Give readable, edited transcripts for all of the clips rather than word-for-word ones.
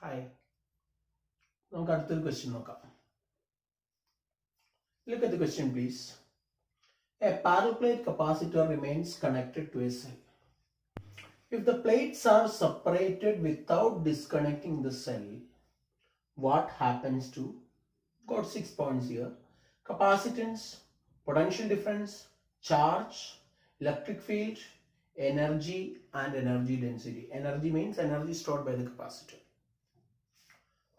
Hi. നമുക്ക് അടുത്തൊരു question നോക്കാം. Look at the question please. A parallel plate capacitor remains connected to a cell. If the plates are separated without disconnecting the cell, what happens to, got 6 points here, capacitance, potential difference, charge, electric field, energy and energy density. Energy means energy stored by the capacitor.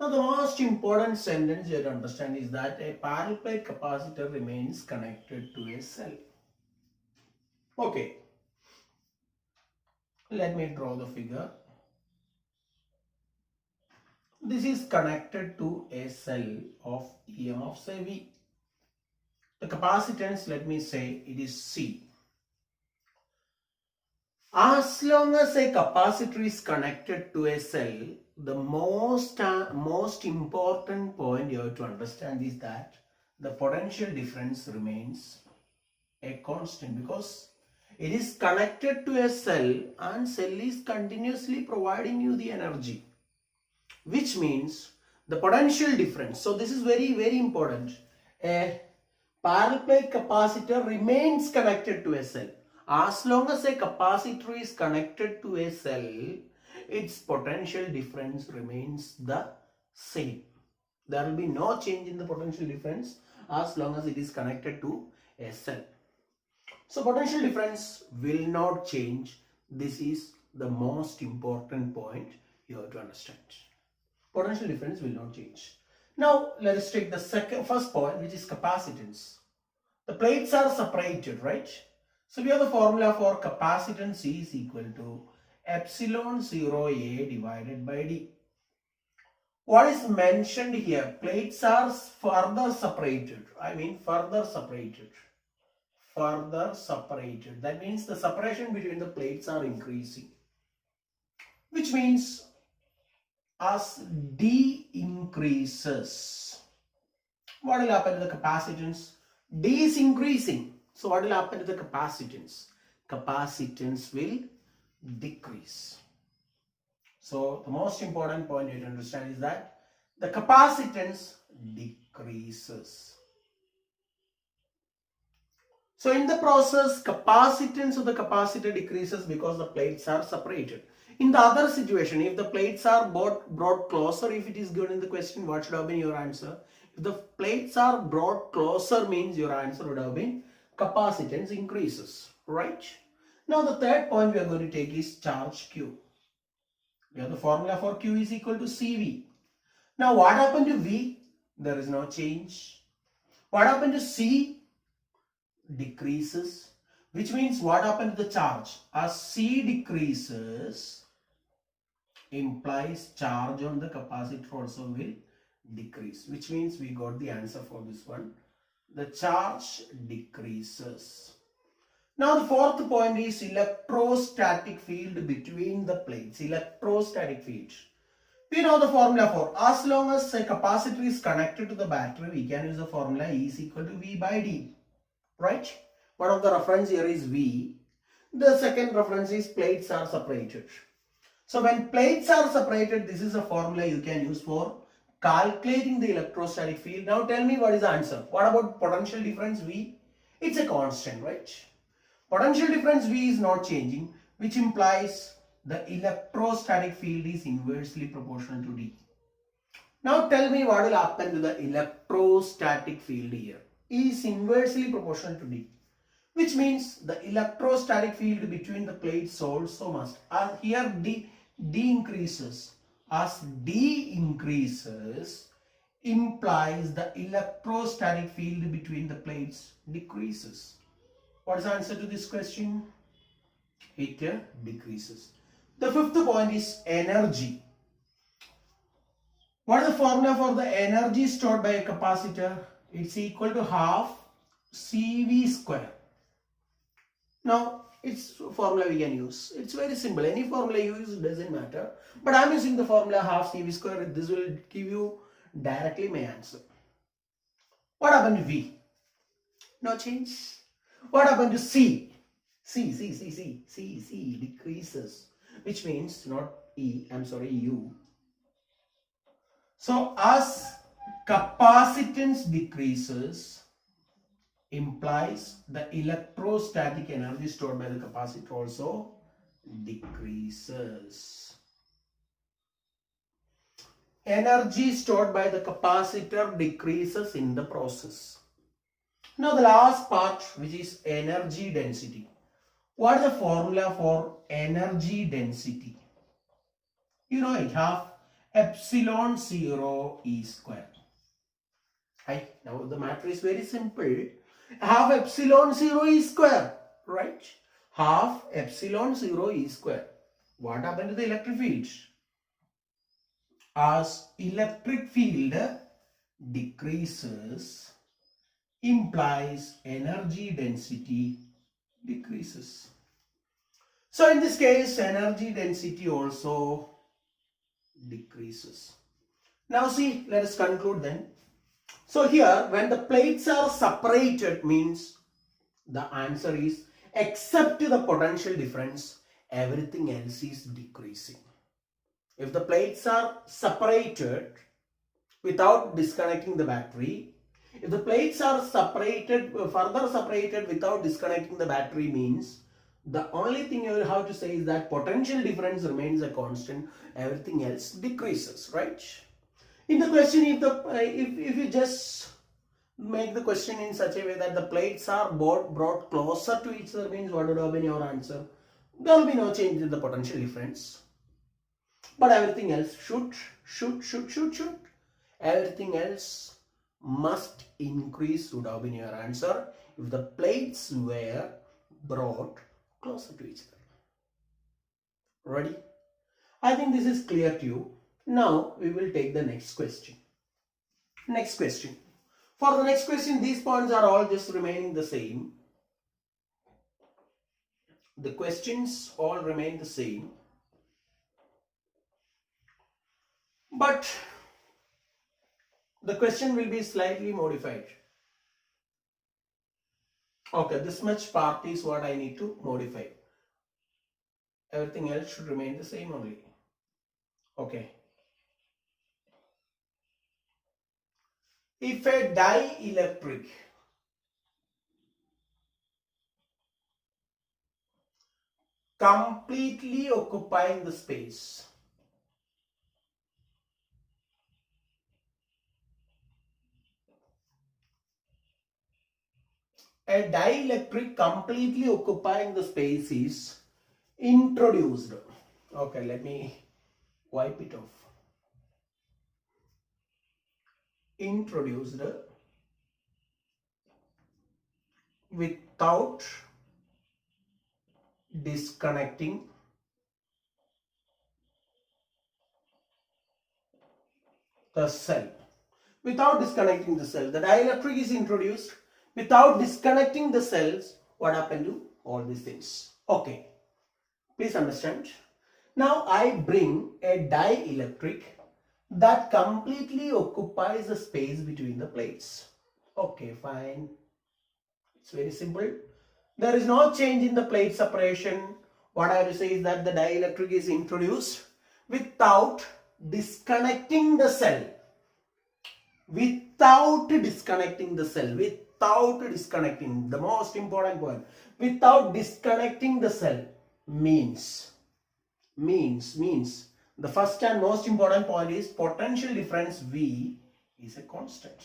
Now the most important sentence you have to understand is that a parallel plate capacitor remains connected to a cell. Okay, let me draw the figure. This is connected to a cell of EM of say V. The capacitance, let me say it is C. As long as a capacitor is connected to a cell, the most important point you have to understand is that the potential difference remains a constant because it is connected to a cell and cell is continuously providing you the energy, which means the potential difference. So this is very important. A parallel plate capacitor remains connected to a cell. As long as a capacitor is connected to a cell, its potential difference remains the same. There will be no change in the potential difference as long as it is connected to a cell. So potential difference will not change. This is the most important point you have to understand. Potential difference will not change. Now let us take the first point, which is capacitance. The plates are separated, right? So we have the formula for capacitance is equal to epsilon 0A divided by D. What is mentioned here? Plates are further separated. Further separated. That means the separation between the plates are increasing. Which means as D increases, what will happen to the capacitance? D is increasing. So what will happen to the capacitance? Capacitance will decrease. So the most important point you need to understand is that the capacitance decreases. So in the process, capacitance of the capacitor decreases because the plates are separated. In the other situation, if the plates are brought closer, if it is given in the question, what should have been your answer? If the plates are brought closer, means your answer would have been capacitance increases, right? Now the third point we are going to take is charge Q. We have the formula for Q is equal to CV. Now what happened to V? There is no change. What happened to C? Decreases. Which means what happened to the charge? As C decreases, implies charge on the capacitor also will decrease. Which means we got the answer for this one. The charge decreases. Now the fourth point is electrostatic field between the plates. Electrostatic field. We know the formula for, as long as a capacitor is connected to the battery, we can use the formula E is equal to V by D. Right? One of the reference here is V. The second reference is plates are separated. So when plates are separated, this is a formula you can use for calculating the electrostatic field. Now tell me what is the answer. What about potential difference V? It's a constant, right? Potential difference V is not changing, which implies the electrostatic field is inversely proportional to D. Now tell me what will happen to the electrostatic field here. E is inversely proportional to D, which means the electrostatic field between the plates also must. Here D increases. As D increases, implies the electrostatic field between the plates decreases. What is the answer to this question? It decreases. The fifth point is energy. What is the formula for the energy stored by a capacitor? It's equal to half CV square. Now it's formula we can use. It's very simple. Any formula you use doesn't matter. But I'm using the formula half CV square. This will give you directly my answer. What happened to V? No change. What happened to C? C decreases. Which means not E, I'm sorry, U. So as capacitance decreases implies the electrostatic energy stored by the capacitor also decreases. Energy stored by the capacitor decreases in the process. Now the last part, which is energy density. What is the formula for energy density? You know it, half epsilon 0 E square. Now the matter is very simple. Half epsilon 0 E square, right? Half epsilon 0 E square. What happened to the electric field? As electric field decreases, implies energy density decreases. So in this case, energy density also decreases. Now see, let us conclude then. So here, when the plates are separated, means the answer is except the potential difference, everything else is decreasing. If the plates are separated without disconnecting the battery, if the plates are separated, further separated without disconnecting the battery, means the only thing you will have to say is that potential difference remains a constant, everything else decreases, right? In the question, if you just make the question in such a way that the plates are brought closer to each other, means what would have been your answer? There will be no change in the potential difference, but everything else should. Everything else must increase would have been your answer if the plates were brought closer to each other. Ready? I think this is clear to you. Now we will take the next question. Next question. For the next question, these points are all just remaining the same. The questions all remain the same. But the question will be slightly modified. Okay, this much part is what I need to modify. Everything else should remain the same only. Okay. If a dielectric completely occupying the space, a dielectric completely occupying the space is introduced. Okay, let me wipe it off. Introduced without disconnecting the cell. Without disconnecting the cell. The dielectric is introduced without disconnecting the cells. What happened to all these things? Okay. Please understand. Now I bring a dielectric that completely occupies the space between the plates. Okay, fine. It's very simple. There is no change in the plate separation. What I have to say is that the dielectric is introduced without disconnecting the cell. Without disconnecting the cell. Without disconnecting. The most important point. Without disconnecting the cell means the first and most important point is potential difference V is a constant.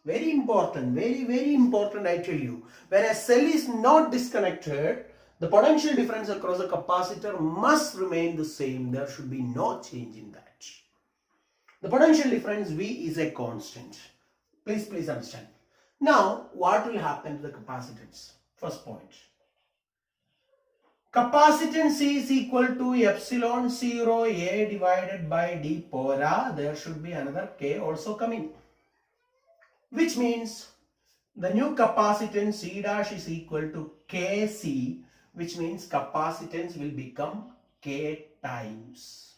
Very important, very important, I tell you. When a cell is not disconnected, the potential difference across the capacitor must remain the same. There should be no change in that. The potential difference V is a constant. Please understand. Now, what will happen to the capacitance? First point. Capacitance is equal to epsilon 0 A divided by D power A. There should be another K also coming. Which means the new capacitance C dash is equal to Kc, which means capacitance will become K times.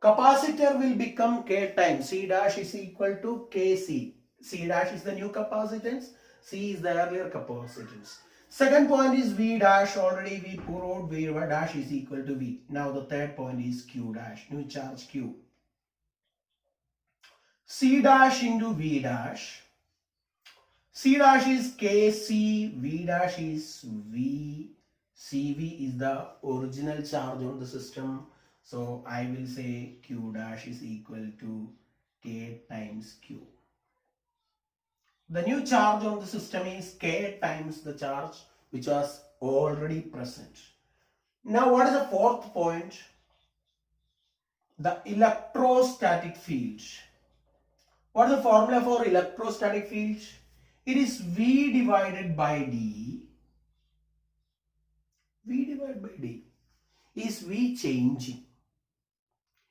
Capacitor will become K times. C dash is equal to Kc. C dash is the new capacitance. C is the earlier capacitance. Second point is V dash. Already we proved V dash is equal to V. Now the third point is Q dash. New charge Q. C dash into V dash. C dash is Kc, V dash is V. Cv is the original charge on the system. So I will say Q dash is equal to K times Q. The new charge on the system is K times the charge which was already present. Now what is the fourth point? The electrostatic field. What is the formula for electrostatic field? It is V divided by D. V divided by D. Is V changing?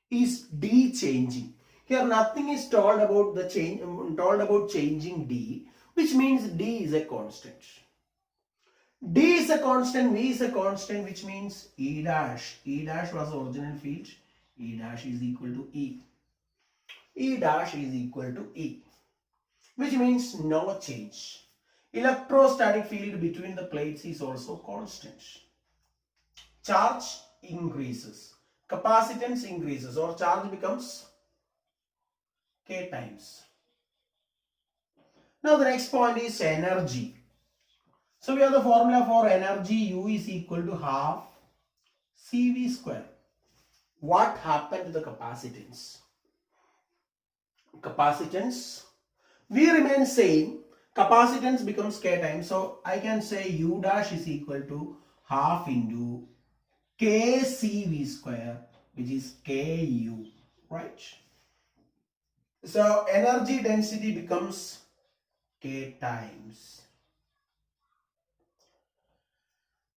Is D changing? Here nothing is told about the change, told about changing D, which means D is a constant. D is a constant, V is a constant, which means E dash. E dash was original field. E dash is equal to E. E dash is equal to E, which means no change. Electrostatic field between the plates is also constant. Charge increases, capacitance increases, or charge becomes K times. Now the next point is energy. So we have the formula for energy. U is equal to half CV square. What happened to the capacitance? Capacitance, we remain same. Capacitance becomes K times. So I can say U dash is equal to half into KCV square, which is KU, right? So energy density becomes K times.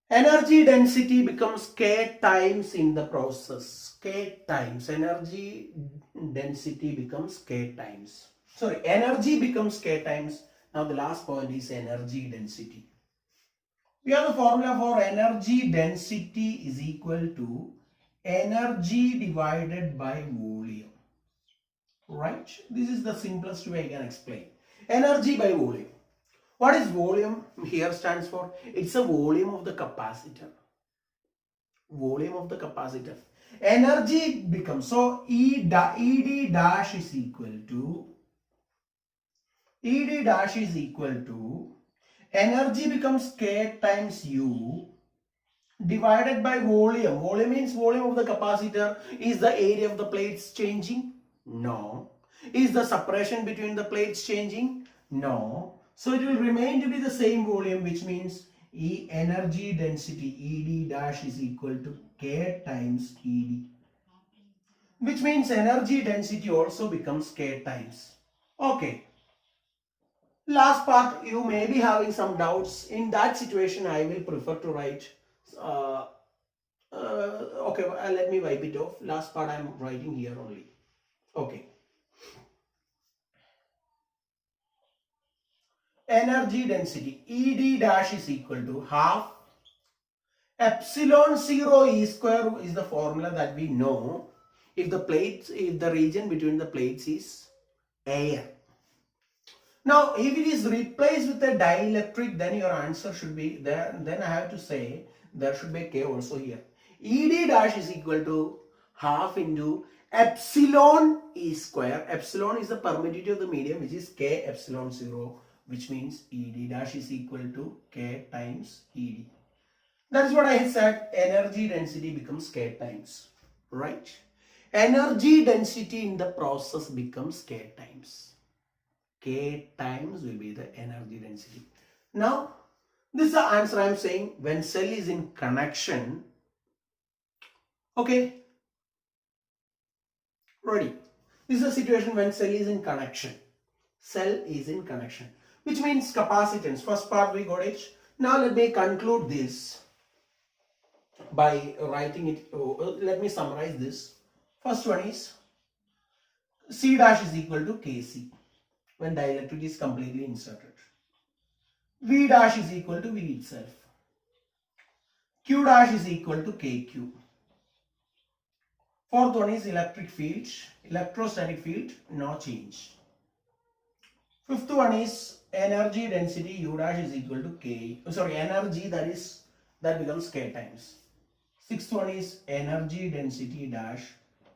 Energy density becomes K times in the process. K times. Energy density becomes K times. Sorry, energy becomes K times. Now the last point is energy density. We have the formula for energy density is equal to energy divided by volume. Right? This is the simplest way I can explain. Energy by volume. What is volume here stands for? It's a volume of the capacitor. Volume of the capacitor. Energy becomes, so ED dash is equal to, ED dash is equal to, energy becomes K times U divided by volume. Volume means volume of the capacitor. Is the area of the plates changing? No. Is the separation between the plates changing? No. So it will remain to be the same volume, which means E energy density ED dash is equal to K times ED. Which means energy density also becomes K times. Okay. Last part, you may be having some doubts. In that situation, I will prefer to write okay, let me wipe it off. Last part I am writing here only. Okay. Energy density ED dash is equal to half epsilon 0 E square is the formula that we know if the plates, if the region between the plates is air. Now, if it is replaced with a dielectric, then your answer should be there. Then I have to say there should be a K also here. ED dash is equal to half into epsilon E square. Epsilon is the permittivity of the medium, which is K epsilon 0, which means ED dash is equal to K times ED. That is what I said. Energy density becomes K times, right? Energy density in the process becomes K times. K times will be the energy density. Now, this is the answer I am saying when cell is in connection. Okay, ready. This is a situation when cell is in connection. Cell is in connection, which means capacitance. First part we got it. Now let me conclude this by writing it. Let me summarize this. First one is C dash is equal to Kc when dielectric is completely inserted. V dash is equal to V itself. Q dash is equal to KQ. Fourth one is electric field, electrostatic field, no change. Fifth one is energy density U dash is equal to K. Sorry, energy that becomes K times. Sixth one is energy density dash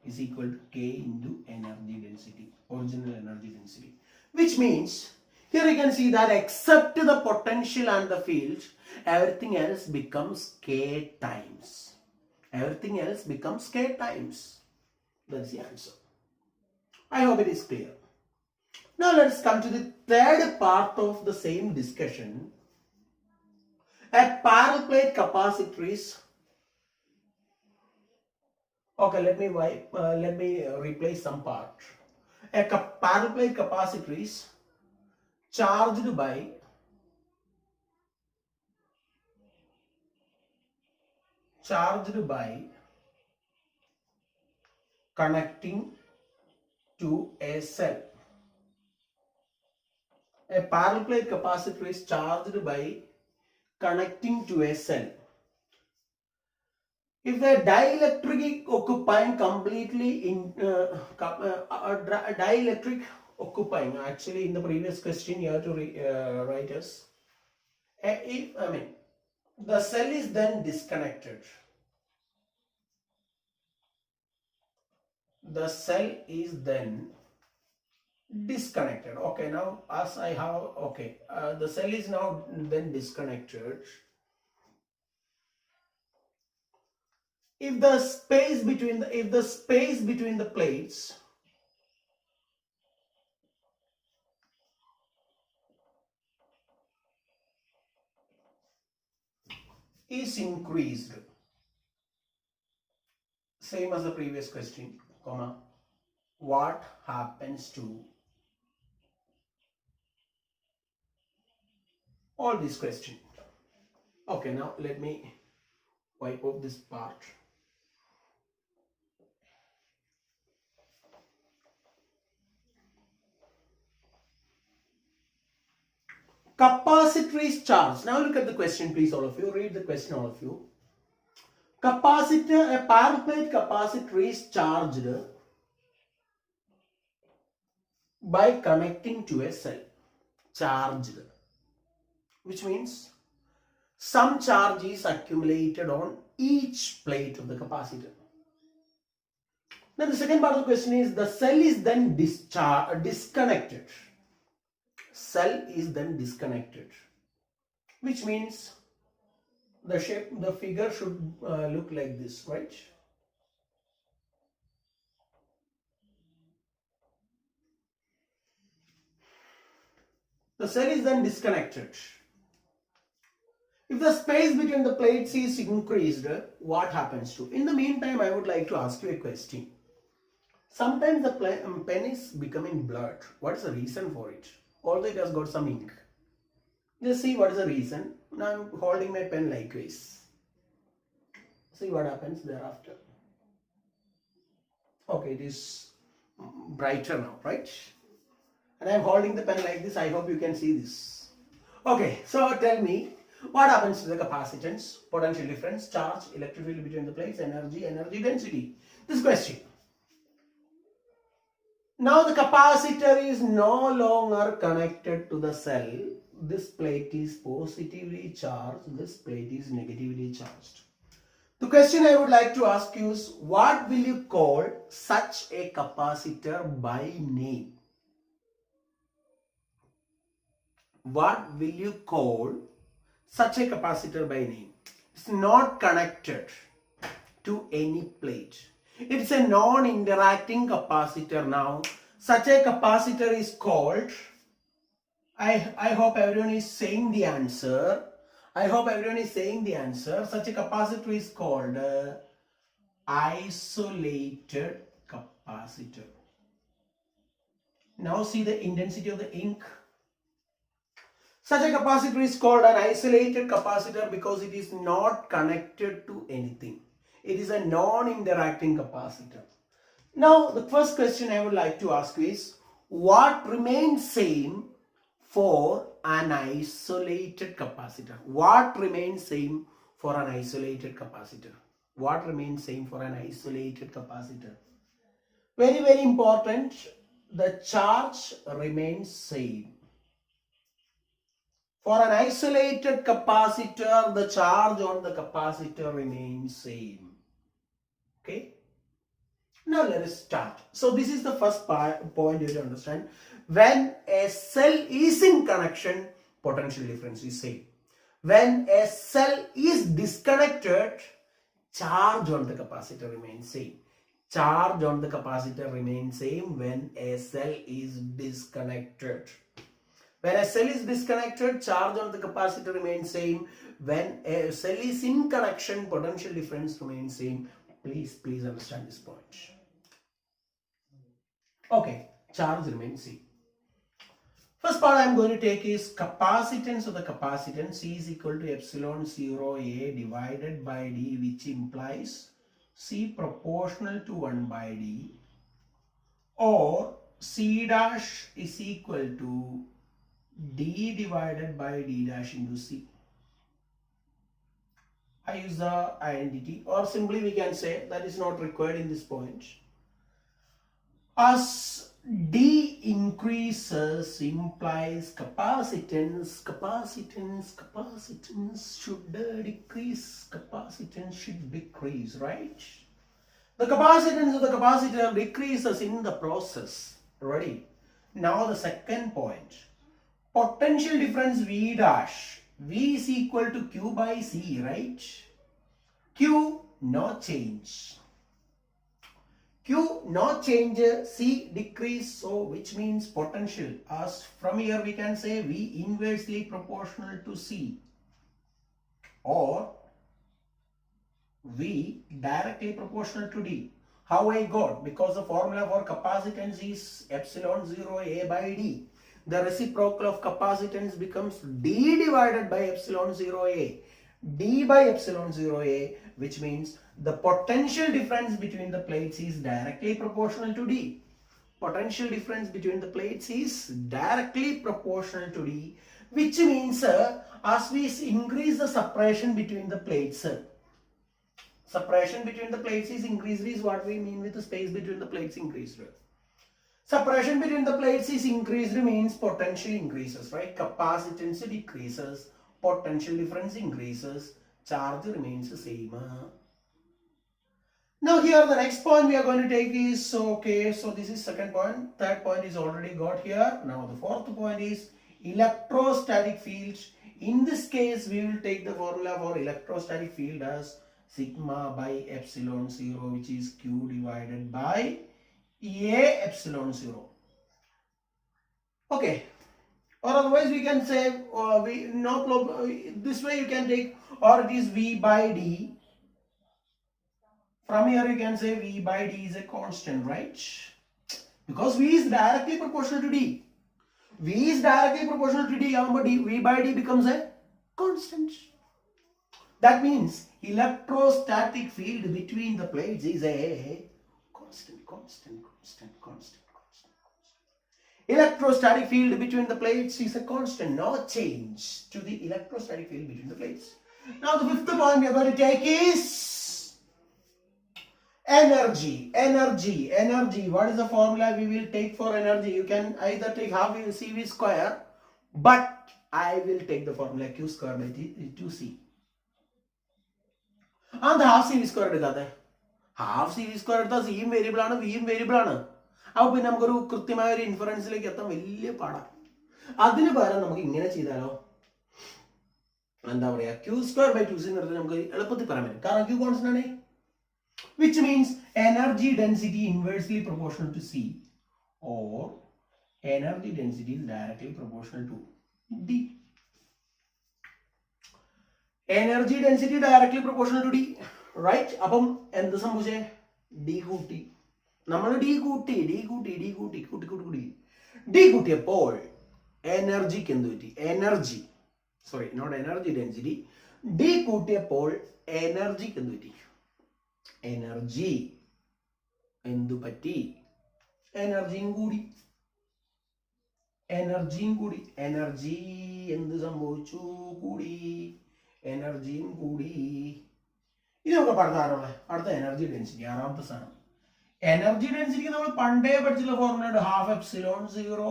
is equal to K into energy density, original energy density. Which means here you can see that except the potential and the field, everything else becomes K times. Everything else becomes K times. That's the answer. I hope it is clear. Now let's come to the third part of the same discussion. A parallel plate capacitor is, okay, let me replace some part. A parallel plate capacitor is charged by connecting to a cell. A parallel plate capacitor is charged by connecting to a cell. If the dielectric occupying completely in dielectric occupying, actually in the previous question you have to write as the cell is then disconnected. The cell is then disconnected. Okay, now as I have, okay, the cell is now then disconnected. If the space between the plates is increased, same as the previous question, comma, what happens to all these questions? Okay, now let me wipe off this part. Capacitor is charged. Now look at the question, please, all of you. Read the question, all of you. Capacitor, a parallel plate capacitor is charged by connecting to a cell. Charged, which means some charge is accumulated on each plate of the capacitor. Then the second part of the question is the cell is then disconnected. Cell is then disconnected, which means the figure should look like this, right? The cell is then disconnected. If the space between the plates is increased, what happens to? In the meantime, I would like to ask you a question. Sometimes the pen is becoming blurred. What is the reason for it? Although it has got some ink. Just see what is the reason. Now I am holding my pen likewise. See what happens thereafter. Okay, it is brighter now, right? And I am holding the pen like this. I hope you can see this. Okay, so tell me, what happens to the capacitance, potential difference, charge, electric field between the plates, energy density? This question. Now the capacitor is no longer connected to the cell. This plate is positively charged. This plate is negatively charged. The question I would like to ask you is, what will you call such a capacitor by name? What will you call such a capacitor by name? It's not connected to any plate. It's a non-interacting capacitor. Now, such a capacitor is called, I hope everyone is saying the answer. I hope everyone is saying the answer. Such a capacitor is called isolated capacitor. Now see the intensity of the ink. Such a capacitor is called an isolated capacitor because it is not connected to anything. It is a non-interacting capacitor. Now the first question I would like to ask you is, what remains same for an isolated capacitor? What remains same for an isolated capacitor? What remains same for an isolated capacitor? Very, very important. The charge remains same. For an isolated capacitor, the charge on the capacitor remains same. Okay. Now let us start. So this is the first point you have to understand. When a cell is in connection, potential difference is same. When a cell is disconnected, charge on the capacitor remains same. Charge on the capacitor remains same when a cell is disconnected. When a cell is disconnected, charge on the capacitor remains same. When a cell is in connection, potential difference remains same. Please understand this point. Okay, charge remains same. First part I am going to take is capacitance of the capacitance. C is equal to epsilon 0 A divided by D, which implies C proportional to 1 by D, or C dash is equal to D divided by D dash into C. I use the identity, or simply we can say that is not required in this point. As D increases implies capacitance should decrease, capacitance should decrease, right? The capacitance of the capacitor decreases in the process. Ready? Now the second point. Potential difference V dash. V is equal to Q by C, right? Q no change. Q no change, C decrease, so which means potential. As from here we can say V inversely proportional to C, or V directly proportional to D. How I got? Because the formula for capacitance is epsilon 0 A by D. The reciprocal of capacitance becomes D divided by epsilon 0 A. D by epsilon 0 A, which means the potential difference between the plates is directly proportional to D. Potential difference between the plates is directly proportional to D, which means as we increase the separation between the plates, separation between the plates is increased is what we mean with the space between the plates increased. Separation between the plates is increased means potential increases, right? Capacitance decreases, potential difference increases, charge remains the same. Now here the next point we are going to take is, okay, so this is second point, third point is already got here. Now the fourth point is electrostatic field. In this case we will take the formula for electrostatic field as sigma by epsilon 0, which is Q divided by A epsilon 0. Okay, or otherwise we can say this way you can take, or it is V by D. From here you can say V by D is a constant, right? Because V is directly proportional to D. V is directly proportional to D, V by D becomes a constant. That means electrostatic field between the plates is a constant. Electrostatic field between the plates is a constant, no change to the electrostatic field between the plates. Now the fifth point we are going to take is energy. What is the formula we will take for energy? You can either take half CV square, but I will take the formula Q square by 2C. And the half CV square എടുക്കാതെ half CV square എടുത്താൽ C യും variable ആണ്, V യും variable ആണ്. അപ്പോൾ പിന്നെ നമുക്കൊരു കൃത്യമായ ഒരു ഇൻഫറൻസിലേക്ക് എത്താൻ വലിയ പാടാണ്. അതിന് പകരം നമുക്ക് ഇങ്ങനെ ചെയ്താലോ, എന്താ പറയാ, Q square by 2C എന്ന് എടുത്താൽ നമുക്ക് എളുപ്പത്തിൽ പറയാൻ പറ്റും. കാരണം Q കോൺസ്റ്റന്റ് ആണ്. Which means energy density inversely proportional to C, or energy density is directly proportional to D. Energy density directly proportional to D, right? അപ്പം എന്ത് സംഭവിച്ചേ? D കൂട്ടി. നമ്മൾ D കൂട്ടിയപ്പോൾ എനർജിക്ക് എന്ത് പറ്റി? not energy density. D കൂട്ടിയപ്പോൾ എനർജിക്ക് എന്ത് പറ്റി? Energy എന്തു പറ്റി? എനർജിയും കൂടി. എനർജി എന്ത് സംഭവിച്ചു? കൂടി. എനർജിയും കൂടി. ഇത് നമുക്ക് പഠിക്കാറുള്ള അടുത്ത എനർജി ഡെൻസിറ്റി, ആറാമത്തെ സാധനം. എനർജി ഡെൻസിറ്റിക്ക് നമ്മൾ പണ്ടേ പഠിച്ചുള്ള ഫോർമുല ഉണ്ട്, ഹാഫ് എപ്സിലോൺ 0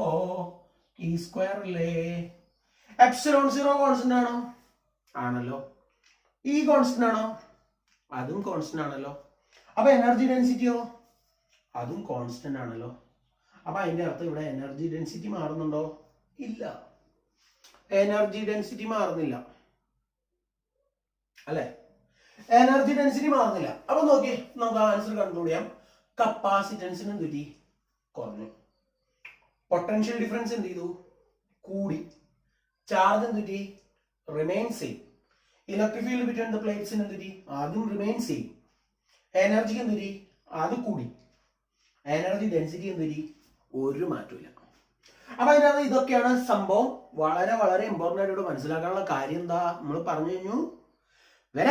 E സ്ക്വയർ അല്ലേ. എപ്സിലോൺ സീറോ കോൺസ്റ്റന്റ് ആണോ? ആണല്ലോ. ഈ കോൺസ്റ്റന്റ് ആണോ? അതും കോൺസ്റ്റന്റ് ആണല്ലോ. അപ്പൊ എനർജി ഡെൻസിറ്റിയോ? അതും കോൺസ്റ്റന്റ് ആണല്ലോ. അപ്പൊ അതിന്റെ അർത്ഥം ഇവിടെ എനർജി ഡെൻസിറ്റി മാറുന്നുണ്ടോ? ഇല്ല, എനർജി ഡെൻസിറ്റി മാറുന്നില്ല അല്ലെ? എനർജി ഡെൻസിറ്റി മാറുന്നില്ല. അപ്പൊ നോക്കിയേ, നമുക്ക് ആൻസർ കൺക്ലൂഡ് ചെയ്യാം. കപ്പാസിറ്റൻസിന് എന്ത് പറ്റി? കുറഞ്ഞു. പൊട്ടൻഷ്യൽ ഡിഫറൻസ് എന്ത് ചെയ്തു? കൂടി. ചാർജ് എന്ത് പറ്റി? Remain same. Electric field between the പ്ലേറ്റ്സിന് എന്ത് പറ്റി? അതും റിമെയിൻ സെയിം. എനർജിക്ക് എന്ത് പറ്റി? അത് കൂടി. എനർജി ഡെൻസിറ്റി എന്ത് പറ്റി? ഒരു മാറ്റമില്ല. അപ്പൊ അതിനകത്ത് ഇതൊക്കെയാണ് സംഭവം. വളരെ വളരെ ഇമ്പോർട്ടൻ്റ് ആയിട്ട് ഇവിടെ മനസ്സിലാക്കാനുള്ള കാര്യം എന്താ? നമ്മൾ പറഞ്ഞു കഴിഞ്ഞു, when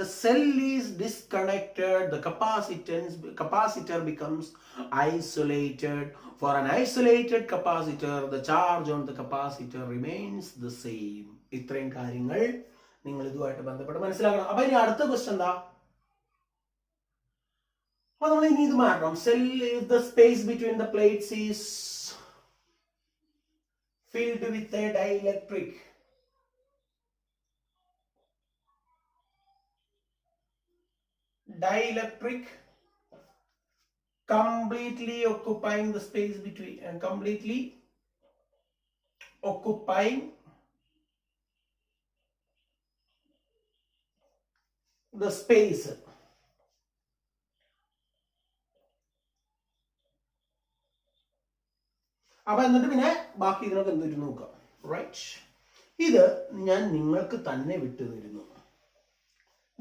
the cell is disconnected, the capacitor becomes isolated. For an isolated capacitor, the charge on the capacitor remains the same. ഇത്രയും കാര്യങ്ങൾ നിങ്ങൾ ഇതുമായിട്ട് ബന്ധപ്പെട്ട് മനസ്സിലാക്കണം. അപ്പൊ ഇനി അടുത്ത ക്വസ്റ്റ്യൻ എന്താ? അപ്പൊ നമ്മൾ ഇനി ഇത് മാറ്റണം. Cell, if the space between the plates is filled with a dielectric, completely occupying the space between and completely occupying the space. അപ്പൊ എന്നിട്ട് പിന്നെ ബാക്കി ഇതിനൊക്കെ എന്തൊരു നോക്കാം. റൈറ്റ്, ഇത് ഞാൻ നിങ്ങൾക്ക് തന്നെ വിട്ടു തരുന്നു.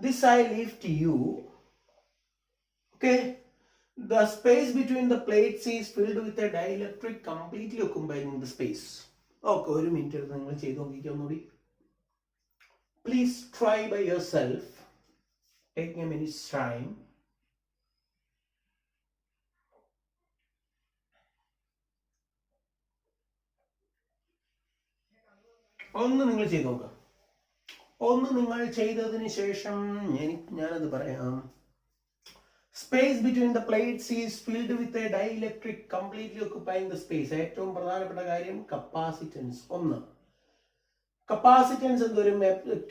This I leave to you. Okay, the space between the plates is filled with a dielectric completely occupying the space. Okay, ഒരു മിനിറ്റ് എടുത്ത് നിങ്ങൾ ചെയ്ത് നോക്കിക്കാൻ കൂടി. Please try by yourself. Take a minute's time. ഒന്ന് നിങ്ങൾ ചെയ്ത് നോക്കുക. ഒന്ന് നിങ്ങൾ ചെയ്തതിന് ശേഷം ഞാനത് പറയാം. Space between the plates is filled with a dielectric completely occupying the space. ഏറ്റവും പ്രധാനപ്പെട്ട കാര്യം കപ്പാസിറ്റൻസ്. ഒന്ന്, കപ്പാസിറ്റൻസ് എന്തൊരു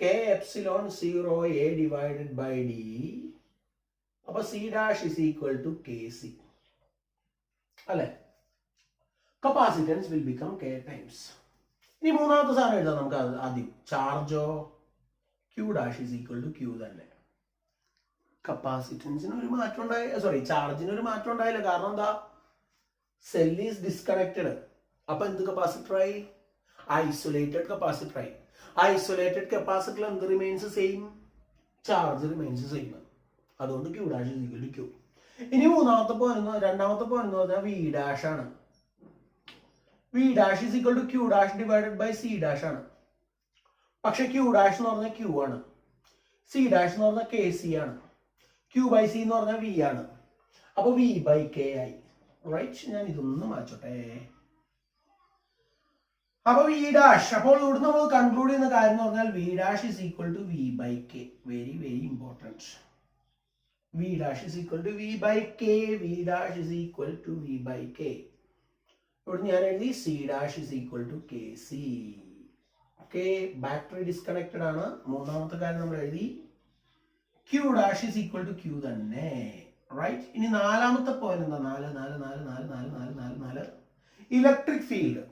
K epsilon 0A divided by D. അപ്പൊ C dash is equal to KC അല്ലെ? Capacitance will become K times. ഇനി മൂന്നാമത്തെ സാധനം എഴുതാം നമുക്ക്. ആദ്യം ചാർജോ Q ഡാഷ് is equal to Q തന്നെ. കപ്പാസിറ്റൻസിന് ഒരു മാറ്റം ഉണ്ടായി, ചാർജിന് ഒരു മാറ്റം ഉണ്ടായില്ല. കാരണം എന്താ? Cell is disconnected. അപ്പൊ എന്ത് കപ്പാസിറ്ററായി? ഐസൊലേറ്റഡ് കപ്പാസിറ്ററായി. ഐസൊലേറ്റഡ് കപ്പാസിറ്റർ എന്ത് remains same? Charge remains same. അതുകൊണ്ട് Q ഡാഷ് is equal to Q. ഇനി രണ്ടാമത്തെ പോയിന്റ് എന്ന് പറഞ്ഞാൽ V ഡാഷ് ആണ്. V dash is equal to Q dash divided by C dash ആണ്. പക്ഷെ Q ഡാഷ് എന്ന് പറഞ്ഞാൽ Q ആണ്, C ഡാഷ് എന്ന് പറഞ്ഞാൽ KC ആണ്, Q ബൈ C എന്ന് പറഞ്ഞാൽ V ആണ്. അപ്പൊ V ബൈ K ആയി. റൈറ്റ്, ഞാൻ ഇതൊന്ന് മാറ്റോട്ടെ. അപ്പൊ V ഡാഷ്, അപ്പോൾ ഇവിടുന്ന് നമ്മൾ കൺക്ലൂഡ് ചെയ്യുന്ന കാര്യം എന്ന് പറഞ്ഞാൽ V dash is equal to V by K. Very very important. V dash is equal to V by K. V dash is equal to V by K. ഇവിടെ ഞാൻ എഴുതി C dash is equal to KC. Okay, battery disconnected ആണ്. മൂന്നാമത്തെ കാര്യം നമ്മൾ എഴുതി Q ഡാഷ് is equal to Q തന്നെ. റൈറ്റ്, ഇനി നാലാമത്തെ പോയിന്റ് എന്താ? 4 ഇലക്ട്രിക് ഫീൽഡ്.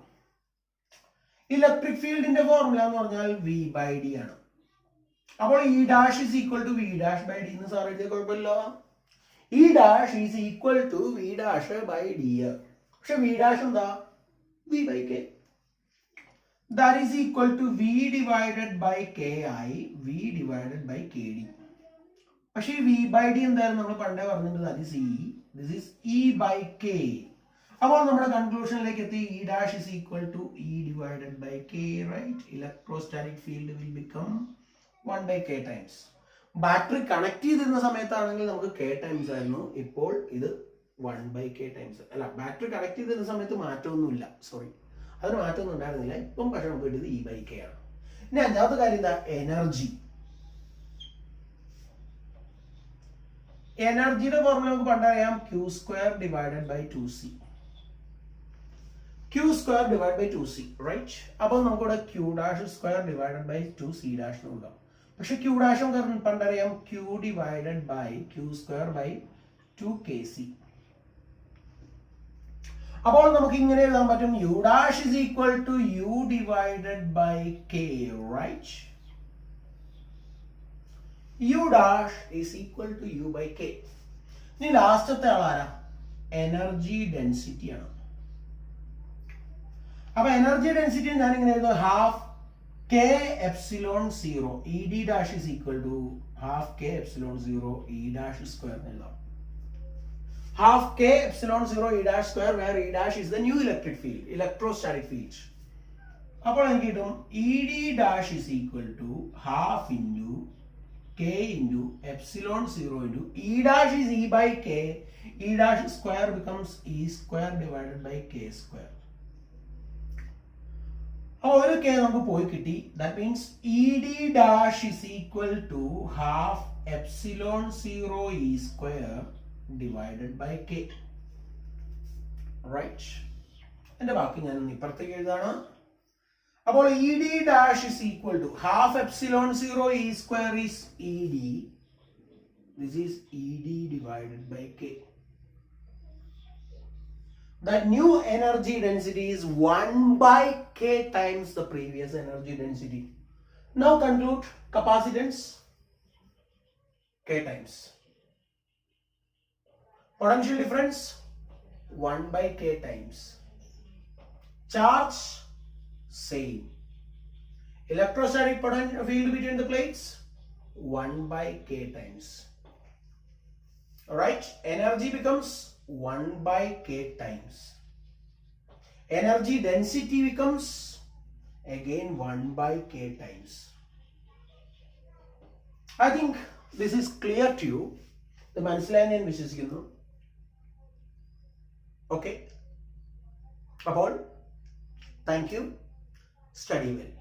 ഇലക്ട്രിക് ഫീൽഡിന്റെ ഫോർമുല എന്ന് പറഞ്ഞാൽ V ബൈ D ആണ്. അപ്പോൾ E dash is equal to V dash by D എന്ന് സാർ എഴുതിയ കുഴപ്പമില്ല. E dash is equal to V dash by D. പക്ഷെ V ഡാഷ് എന്താ? V by K. That is equal to V divided by KI, V divided by KD. പക്ഷേ V by D എന്തായാലും നമ്മൾ പണ്ടേ പറഞ്ഞിട്ടുണ്ട്, that is E. This is E by K. അപ്പോൾ നമ്മുടെ കൺക്ലൂഷനിലേക്ക് എത്തി. E dash is equal to E divided by K, right? Electrostatic field will become 1 by K times. Battery connect ചെയ്തിരുന്ന സമയത്താണെങ്കിൽ നമുക്ക് K ടൈംസ് ആയിരുന്നു. ഇപ്പോൾ ഇത് 1 by K ടൈംസ്. അല്ല, ബാറ്ററി കണക്ട് ചെയ്തിരുന്ന സമയത്ത് മാറ്റമൊന്നുമില്ല, സോറി, അതിന് മാറ്റമൊന്നും ഉണ്ടായിരുന്നില്ല. ഇപ്പം പക്ഷെ നമുക്ക് കിട്ടിയത് E by K ആണ്. ഇനി അഞ്ചാമത്തെ കാര്യം എന്താ? എനർജി. എനർജിയുടെ ഫോർമുല നമുക്ക് പണ്ടറിയാം, Q² divided by 2C. Q square divided by 2C, right? അപ്പോൾ നമുക്കിവിടെ Q dash square divided by 2C dash നോക്കാം. പക്ഷെ Q dash നമുക്ക് പണ്ടറിയാം Q divided by Q square by 2KC. അപ്പോൾ നമുക്ക് ഇങ്ങനെ എഴുതാൻ പറ്റും U dash is equal to U divided by K, right? U dash is equal to U by K. ഇനി ലാസ്റ്റത്തെ ആളാരാ? എനർജി ഡെൻസിറ്റി ആണ്. അപ്പോൾ എനർജി ഡെൻസിറ്റി ഞാൻ ഇങ്ങനെ എഴുതും half K epsilon 0 ED dash is equal to half K epsilon 0 E dash square എഴുതാം. Half K epsilon 0 E dash square where E dash is the new electric field, electrostatic field. അപ്പോൾ എനിക്ക് കിട്ടും ED dash is equal to half into K into epsilon 0 into E dash is E by K. E dash square becomes E square divided by K square. ഒരു K നമുക്ക് പോയി കിട്ടി. That means ED dash is equal to half epsilon 0 E square divided by K. Right? എൻ്റെ ബാക്കി ഞാൻ ഇപ്പുറത്തേക്ക് എഴുതാണ്. അപ്പോൾ ED dash is equal to half epsilon 0 E square is ED. This is ED divided by K. That new energy density is 1 by K times the previous energy density. Now conclude capacitance K times. Potential difference 1 by K times. Charge same. Electrostatic potential field between the plates 1 by K times. Alright, energy becomes 1 by K times. Energy density becomes again 1 by K times. I think this is clear to you. The മനസ്സിലായി ഞാൻ വിശ്വസിക്കുന്നു. Okay. അപ്പോൾ thank you. Study well.